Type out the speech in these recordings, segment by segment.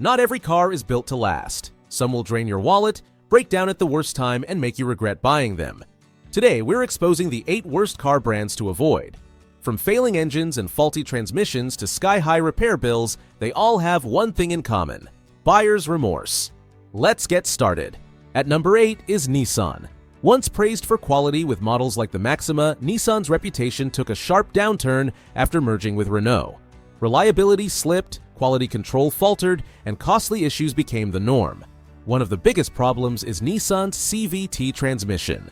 Not every car is built to last. Some will drain your wallet, break down at the worst time, and make you regret buying them. Today, we're exposing the 8 worst car brands to avoid. From failing engines and faulty transmissions to sky-high repair bills, they all have one thing in common: buyer's remorse. Let's get started. At number 8 is Nissan. Once praised for quality with models like the Maxima, Nissan's reputation took a sharp downturn after merging with Renault. Reliability slipped, quality control faltered, and costly issues became the norm. One of the biggest problems is Nissan's CVT transmission.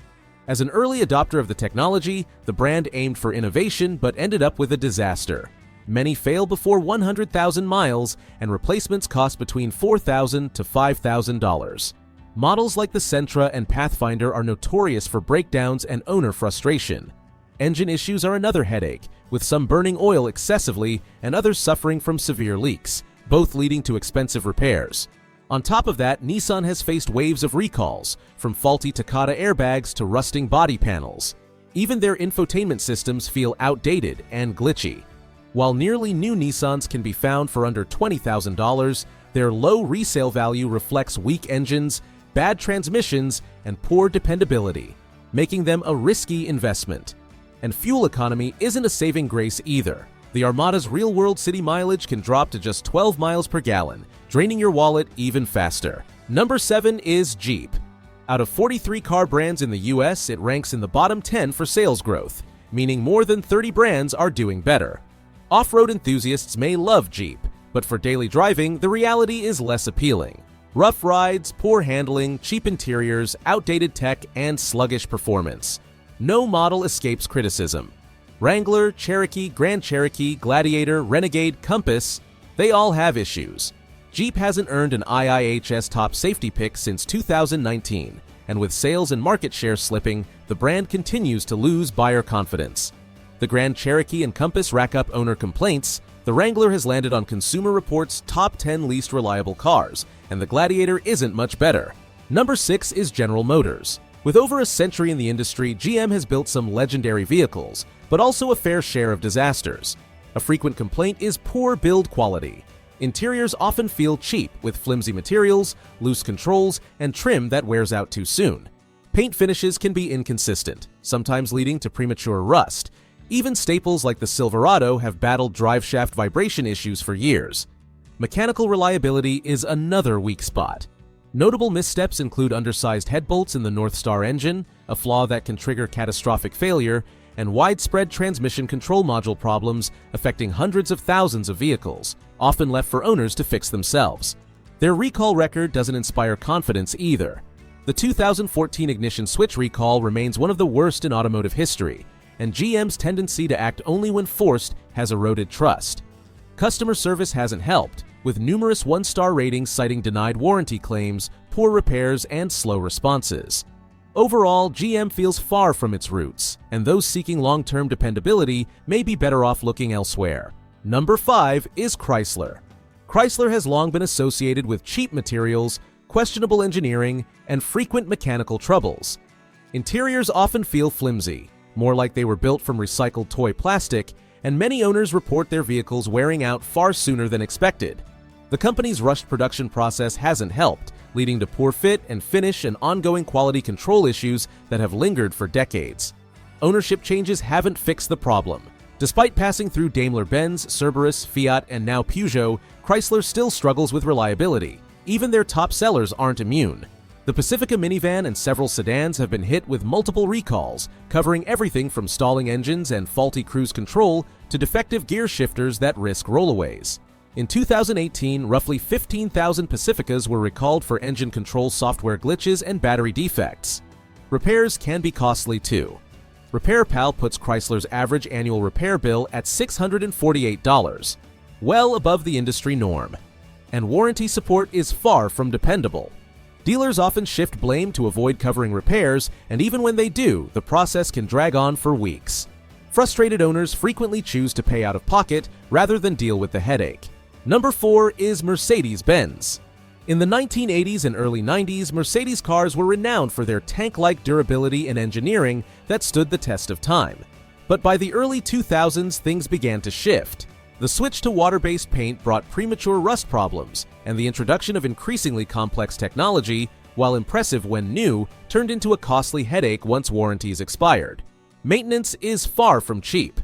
As an early adopter of the technology, the brand aimed for innovation but ended up with a disaster. Many fail before 100,000 miles, and replacements cost between $4,000 to $5,000. Models like the Sentra and Pathfinder are notorious for breakdowns and owner frustration. Engine issues are another headache, with some burning oil excessively and others suffering from severe leaks, both leading to expensive repairs. On top of that, Nissan has faced waves of recalls, from faulty Takata airbags to rusting body panels. Even their infotainment systems feel outdated and glitchy. While nearly new Nissans can be found for under $20,000, their low resale value reflects weak engines, bad transmissions, and poor dependability, making them a risky investment. And fuel economy isn't a saving grace either. The Armada's real-world city mileage can drop to just 12 miles per gallon, draining your wallet even faster. Number 7 is Jeep. Out of 43 car brands in the US, it ranks in the bottom 10 for sales growth, meaning more than 30 brands are doing better. Off-road enthusiasts may love Jeep, but for daily driving, the reality is less appealing. Rough rides, poor handling, cheap interiors, outdated tech, and sluggish performance. No model escapes criticism. Wrangler, Cherokee, Grand Cherokee, Gladiator, Renegade, Compass, they all have issues. Jeep hasn't earned an IIHS top safety pick since 2019, and with sales and market share slipping, the brand continues to lose buyer confidence. The Grand Cherokee and Compass rack up owner complaints, the Wrangler has landed on Consumer Reports' top 10 least reliable cars, and the Gladiator isn't much better. Number 6 is General Motors. With over a century in the industry, GM has built some legendary vehicles, but also a fair share of disasters. A frequent complaint is poor build quality. Interiors often feel cheap, with flimsy materials, loose controls, and trim that wears out too soon. Paint finishes can be inconsistent, sometimes leading to premature rust. Even staples like the Silverado have battled driveshaft vibration issues for years. Mechanical reliability is another weak spot. Notable missteps include undersized head bolts in the North Star engine, a flaw that can trigger catastrophic failure, and widespread transmission control module problems affecting hundreds of thousands of vehicles, often left for owners to fix themselves. Their recall record doesn't inspire confidence either. The 2014 ignition switch recall remains one of the worst in automotive history, and GM's tendency to act only when forced has eroded trust. Customer service hasn't helped, with numerous one-star ratings citing denied warranty claims, poor repairs, and slow responses. Overall, GM feels far from its roots, and those seeking long-term dependability may be better off looking elsewhere. Number 5 is Chrysler. Chrysler has long been associated with cheap materials, questionable engineering, and frequent mechanical troubles. Interiors often feel flimsy, more like they were built from recycled toy plastic, and many owners report their vehicles wearing out far sooner than expected. The company's rushed production process hasn't helped, leading to poor fit and finish and ongoing quality control issues that have lingered for decades. Ownership changes haven't fixed the problem. Despite passing through Daimler-Benz, Cerberus, Fiat, and now Peugeot, Chrysler still struggles with reliability. Even their top sellers aren't immune. The Pacifica minivan and several sedans have been hit with multiple recalls, covering everything from stalling engines and faulty cruise control to defective gear shifters that risk rollaways. In 2018, roughly 15,000 Pacificas were recalled for engine control software glitches and battery defects. Repairs can be costly too. RepairPal puts Chrysler's average annual repair bill at $648, well above the industry norm. And warranty support is far from dependable. Dealers often shift blame to avoid covering repairs, and even when they do, the process can drag on for weeks. Frustrated owners frequently choose to pay out of pocket rather than deal with the headache. Number 4 is Mercedes-Benz. In the 1980s and early 90s, Mercedes cars were renowned for their tank-like durability and engineering that stood the test of time. But by the early 2000s, things began to shift. The switch to water-based paint brought premature rust problems, and the introduction of increasingly complex technology, while impressive when new, turned into a costly headache once warranties expired. Maintenance is far from cheap.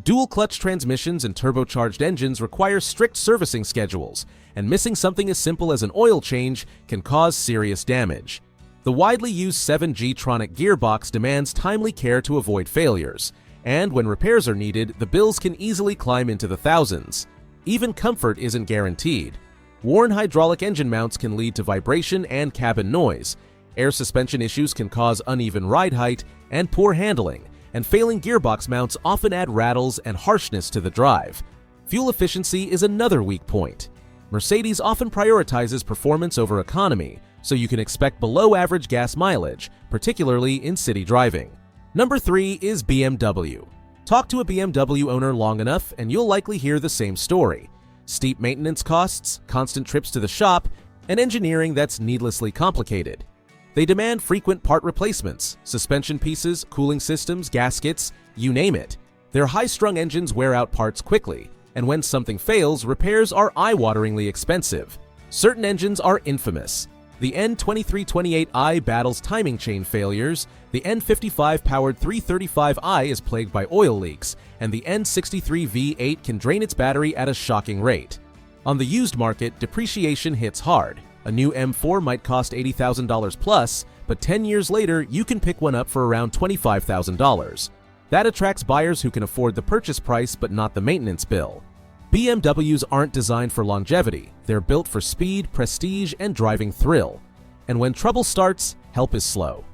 Dual-clutch transmissions and turbocharged engines require strict servicing schedules, and missing something as simple as an oil change can cause serious damage. The widely used 7G-tronic gearbox demands timely care to avoid failures, and when repairs are needed, the bills can easily climb into the thousands. Even comfort isn't guaranteed. Worn hydraulic engine mounts can lead to vibration and cabin noise. Air suspension issues can cause uneven ride height and poor handling, and failing gearbox mounts often add rattles and harshness to the drive. Fuel efficiency is another weak point. Mercedes often prioritizes performance over economy, so you can expect below-average gas mileage, particularly in city driving. Number 3 is BMW. Talk to a BMW owner long enough and you'll likely hear the same story. Steep maintenance costs, constant trips to the shop, and engineering that's needlessly complicated. They demand frequent part replacements, suspension pieces, cooling systems, gaskets, you name it. Their high-strung engines wear out parts quickly, and when something fails, repairs are eye-wateringly expensive. Certain engines are infamous. The N2328i battles timing chain failures, the N55-powered 335i is plagued by oil leaks, and the N63V8 can drain its battery at a shocking rate. On the used market, depreciation hits hard. A new M4 might cost $80,000 plus, but 10 years later, you can pick one up for around $25,000. That attracts buyers who can afford the purchase price but not the maintenance bill. BMWs aren't designed for longevity. They're built for speed, prestige, and driving thrill. And when trouble starts, help is slow.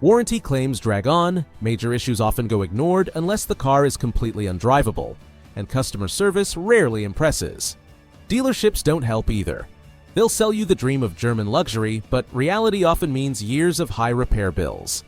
Warranty claims drag on, major issues often go ignored unless the car is completely undrivable, and customer service rarely impresses. Dealerships don't help either. They'll sell you the dream of German luxury, but reality often means years of high repair bills.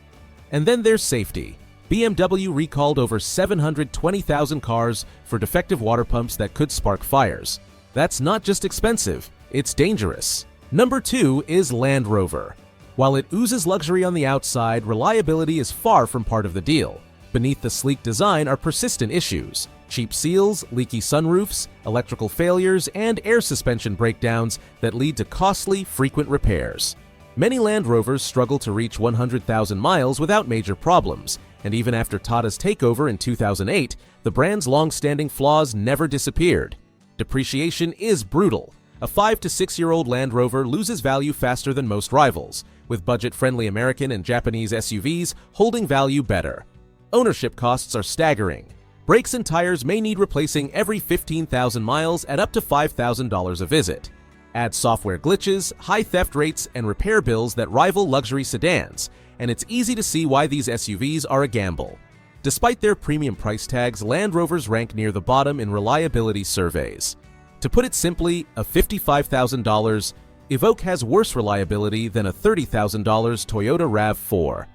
And then there's safety. BMW recalled over 720,000 cars for defective water pumps that could spark fires. That's not just expensive, it's dangerous. Number 2 is Land Rover. While it oozes luxury on the outside, reliability is far from part of the deal. Beneath the sleek design are persistent issues: cheap seals, leaky sunroofs, electrical failures, and air suspension breakdowns that lead to costly, frequent repairs. Many Land Rovers struggle to reach 100,000 miles without major problems, and even after Tata's takeover in 2008, the brand's long-standing flaws never disappeared. Depreciation is brutal. A 5 to 6-year-old Land Rover loses value faster than most rivals, with budget-friendly American and Japanese SUVs holding value better. Ownership costs are staggering. Brakes and tires may need replacing every 15,000 miles at up to $5,000 a visit. Add software glitches, high theft rates, and repair bills that rival luxury sedans, and it's easy to see why these SUVs are a gamble. Despite their premium price tags, Land Rovers rank near the bottom in reliability surveys. To put it simply, a $55,000 Evoque has worse reliability than a $30,000 Toyota RAV4.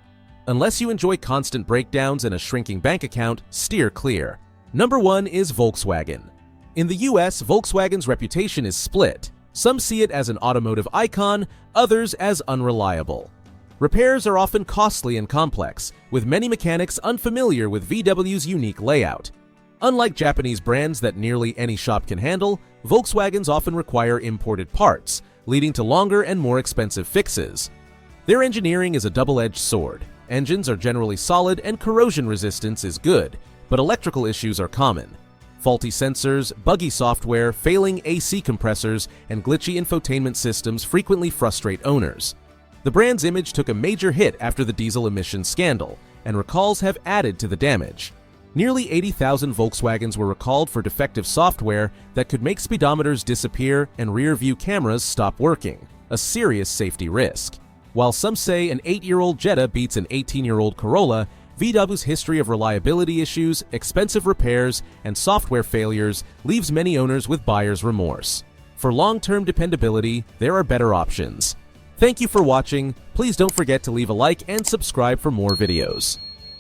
Unless you enjoy constant breakdowns and a shrinking bank account, steer clear. Number 1 is Volkswagen. In the US, Volkswagen's reputation is split. Some see it as an automotive icon, others as unreliable. Repairs are often costly and complex, with many mechanics unfamiliar with VW's unique layout. Unlike Japanese brands that nearly any shop can handle, Volkswagens often require imported parts, leading to longer and more expensive fixes. Their engineering is a double-edged sword. Engines are generally solid and corrosion resistance is good, but electrical issues are common. Faulty sensors, buggy software, failing AC compressors, and glitchy infotainment systems frequently frustrate owners. The brand's image took a major hit after the diesel emissions scandal, and recalls have added to the damage. Nearly 80,000 Volkswagens were recalled for defective software that could make speedometers disappear and rear-view cameras stop working, a serious safety risk. While some say an 8-year-old Jetta beats an 18-year-old Corolla, VW's history of reliability issues, expensive repairs, and software failures leaves many owners with buyer's remorse. For long-term dependability, there are better options. Thank you for watching. Please don't forget to leave a like and subscribe for more videos.